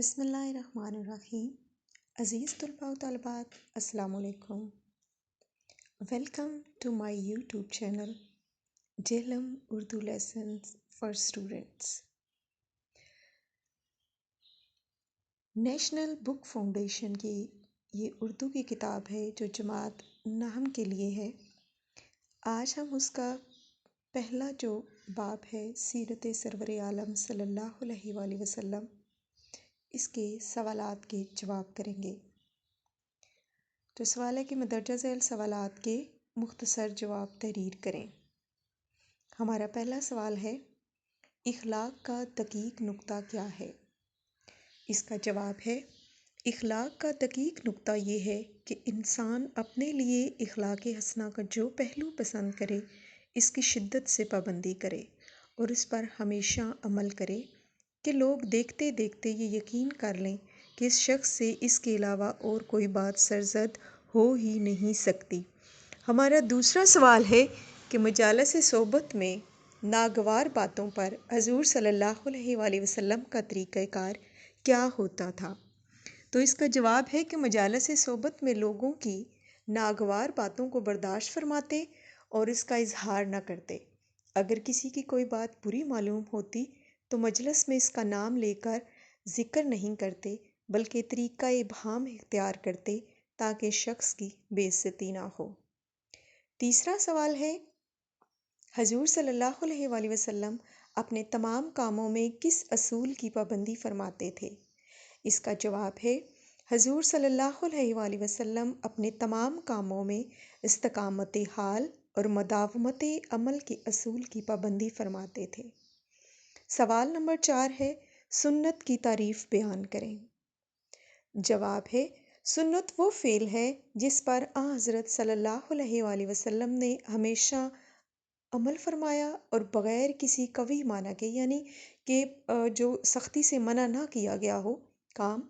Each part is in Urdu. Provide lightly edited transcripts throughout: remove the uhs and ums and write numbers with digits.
بسم اللہ الرحمن الرحیم۔ عزیز طلباء و طالبات، السلام علیکم۔ Welcome to my YouTube channel Jhelum Urdu lessons for students. National book foundation کی یہ اردو کی کتاب ہے جو جماعت نہم کے لیے ہے۔ آج ہم اس کا پہلا جو باب ہے سیرت سرور عالم صلی اللہ علیہ وآلہ وسلم، اس کے سوالات کے جواب کریں گے۔ تو سوال ہے کہ مندرجہ ذیل سوالات کے مختصر جواب تحریر کریں۔ ہمارا پہلا سوال ہے، اخلاق کا دقیق نقطہ کیا ہے؟ اس کا جواب ہے، اخلاق کا دقیق نقطہ یہ ہے کہ انسان اپنے لیے اخلاق حسنہ کا جو پہلو پسند کرے اس کی شدت سے پابندی کرے اور اس پر ہمیشہ عمل کرے کہ لوگ دیکھتے دیکھتے یہ یقین کر لیں کہ اس شخص سے اس کے علاوہ اور کوئی بات سرزد ہو ہی نہیں سکتی۔ ہمارا دوسرا سوال ہے کہ مجالس صحبت میں ناگوار باتوں پر حضور صلی اللہ علیہ وآلہ وسلم کا طریقہ کار کیا ہوتا تھا؟ تو اس کا جواب ہے کہ مجالس صحبت میں لوگوں کی ناگوار باتوں کو برداشت فرماتے اور اس کا اظہار نہ کرتے۔ اگر کسی کی کوئی بات بری معلوم ہوتی تو مجلس میں اس کا نام لے کر ذکر نہیں کرتے بلکہ طریقہ ابہام اختیار کرتے تاکہ شخص کی بے عزتی نہ ہو۔ تیسرا سوال ہے، حضور صلی اللہ علیہ وآلہ وسلم اپنے تمام کاموں میں کس اصول کی پابندی فرماتے تھے؟ اس کا جواب ہے، حضور صلی اللہ علیہ وآلہ وسلم اپنے تمام کاموں میں استقامت حال اور مداومت عمل کے اصول کی پابندی فرماتے تھے۔ سوال نمبر 4 ہے، سنت کی تعریف بیان کریں۔ جواب ہے، سنت وہ فعل ہے جس پر حضرت صلی اللہ علیہ وآلہ وسلم نے ہمیشہ عمل فرمایا اور بغیر کسی قوی معنی کے، یعنی کہ جو سختی سے منع نہ کیا گیا ہو کام،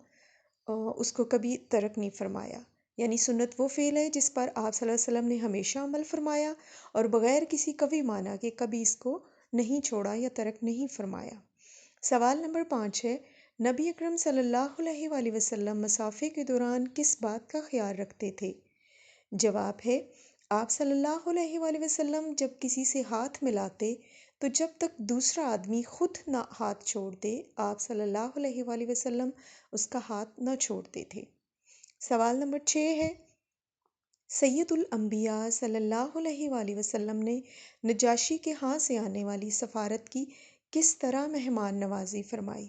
اس کو کبھی ترک نہیں فرمایا۔ یعنی سنت وہ فعل ہے جس پر آپ صلی اللہ علیہ وسلم نے ہمیشہ عمل فرمایا اور بغیر کسی قوی معنی کے کبھی اس کو نہیں چھوڑا یا ترک نہیں فرمایا۔ سوال نمبر 5 ہے، نبی اکرم صلی اللہ علیہ وآلہ وسلم مسافے کے دوران کس بات کا خیال رکھتے تھے؟ جواب ہے، آپ صلی اللہ علیہ وآلہ وسلم جب کسی سے ہاتھ ملاتے تو جب تک دوسرا آدمی خود نہ ہاتھ چھوڑ دے آپ صلی اللہ علیہ وآلہ وسلم اس کا ہاتھ نہ چھوڑتے تھے۔ سوال نمبر 6 ہے، سید الانبیاء صلی اللہ علیہ وآلہ وسلم نے نجاشی کے ہاں سے آنے والی سفارت کی کس طرح مہمان نوازی فرمائی؟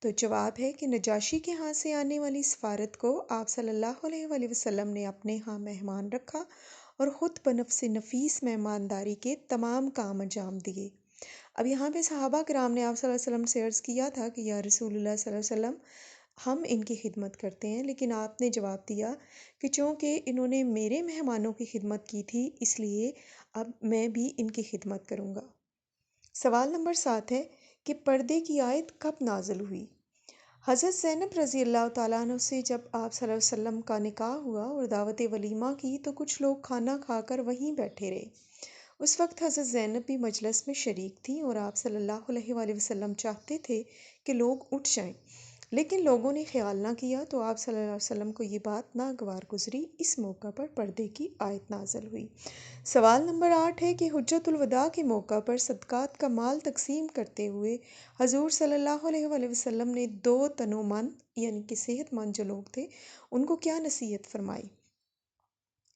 تو جواب ہے کہ نجاشی کے ہاں سے آنے والی سفارت کو آپ صلی اللہ علیہ وآلہ وسلم نے اپنے ہاں مہمان رکھا اور خود بنفس نفیس مہمانداری کے تمام کام انجام دیے۔ اب یہاں پہ صحابہ کرام نے آپ صلی اللہ علیہ وسلم سے عرض کیا تھا کہ یا رسول اللہ صلی اللہ علیہ وسلم ہم ان کی خدمت کرتے ہیں، لیکن آپ نے جواب دیا کہ چونکہ انہوں نے میرے مہمانوں کی خدمت کی تھی اس لیے اب میں بھی ان کی خدمت کروں گا۔ سوال نمبر 7 ہے کہ پردے کی آیت کب نازل ہوئی؟ حضرت زینب رضی اللہ تعالیٰ عنہ سے جب آپ صلی اللہ علیہ وسلم کا نکاح ہوا اور دعوت ولیمہ کی تو کچھ لوگ کھانا کھا کر وہیں بیٹھے رہے۔ اس وقت حضرت زینب بھی مجلس میں شریک تھیں اور آپ صلی اللہ علیہ وآلہ وسلم چاہتے تھے کہ لوگ اٹھ جائیں، لیکن لوگوں نے خیال نہ کیا تو آپ صلی اللہ علیہ وسلم کو یہ بات ناگوار گزری۔ اس موقع پر پردے کی آیت نازل ہوئی۔ سوال نمبر 8 ہے کہ حجۃ الوداع کے موقع پر صدقات کا مال تقسیم کرتے ہوئے حضور صلی اللہ علیہ وآلہ وسلم نے 2 تنو مند یعنی کہ صحت مند جو لوگ تھے ان کو کیا نصیحت فرمائی؟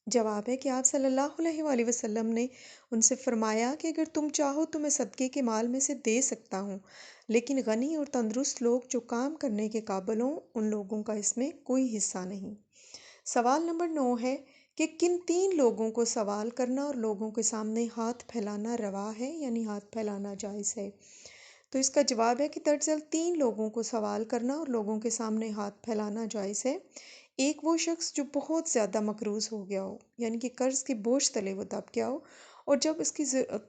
جواب ہے کہ آپ صلی اللہ علیہ وآلہ وسلم نے ان سے فرمایا کہ اگر تم چاہو تو میں صدقے کے مال میں سے دے سکتا ہوں، لیکن غنی اور تندرست لوگ جو کام کرنے کے قابل ہوں ان لوگوں کا اس میں کوئی حصہ نہیں۔ سوال نمبر 9 ہے کہ کن 3 لوگوں کو سوال کرنا اور لوگوں کے سامنے ہاتھ پھیلانا روا ہے، یعنی ہاتھ پھیلانا جائز ہے؟ تو اس کا جواب ہے کہ دراصل 3 لوگوں کو سوال کرنا اور لوگوں کے سامنے ہاتھ پھیلانا جائز ہے۔ ایک وہ شخص جو بہت زیادہ مقروض ہو گیا ہو، یعنی کہ قرض کے بوجھ تلے وہ دب گیا ہو اور جب اس کی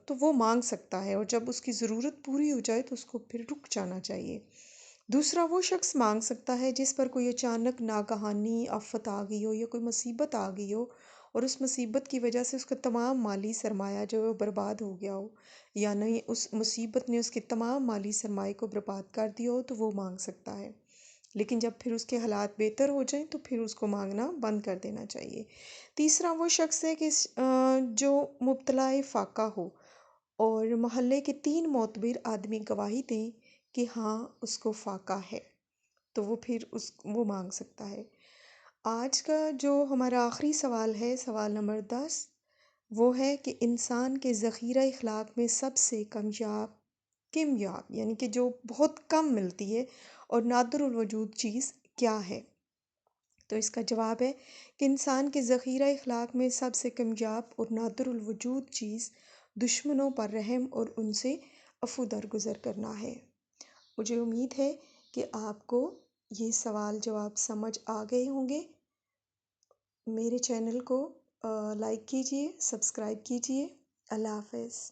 تو وہ مانگ سکتا ہے اور جب اس کی ضرورت پوری ہو جائے تو اس کو پھر رک جانا چاہیے۔ دوسرا وہ شخص مانگ سکتا ہے جس پر کوئی اچانک ناگہانی آفت آ گئی ہو یا کوئی مصیبت آ گئی ہو اور اس مصیبت کی وجہ سے اس کا تمام مالی سرمایہ جو ہے وہ برباد ہو گیا ہو، یا نہیں اس مصیبت نے اس کے تمام مالی سرمایہ کو برباد کر دیا ہو تو وہ مانگ سکتا ہے۔ لیکن جب پھر اس کے حالات بہتر ہو جائیں تو پھر اس کو مانگنا بند کر دینا چاہیے۔ تیسرا وہ شخص ہے کہ جو مبتلا فاقہ ہو اور محلے کے 3 معتبر آدمی گواہی دیں کہ ہاں اس کو فاقہ ہے، تو وہ پھر وہ مانگ سکتا ہے۔ آج کا جو ہمارا آخری سوال ہے، سوال نمبر 10، وہ ہے کہ انسان کے ذخیرہ اخلاق میں سب سے کمیاب یعنی کہ جو بہت کم ملتی ہے اور نادر الوجود چیز کیا ہے؟ تو اس کا جواب ہے کہ انسان کے ذخیرہ اخلاق میں سب سے کمیاب اور نادر الوجود چیز دشمنوں پر رحم اور ان سے عفو درگزر کرنا ہے۔ مجھے امید ہے کہ آپ کو یہ سوال جواب سمجھ آ گئے ہوں گے۔ میرے چینل کو لائک کیجئے، سبسکرائب کیجئے۔ اللہ حافظ۔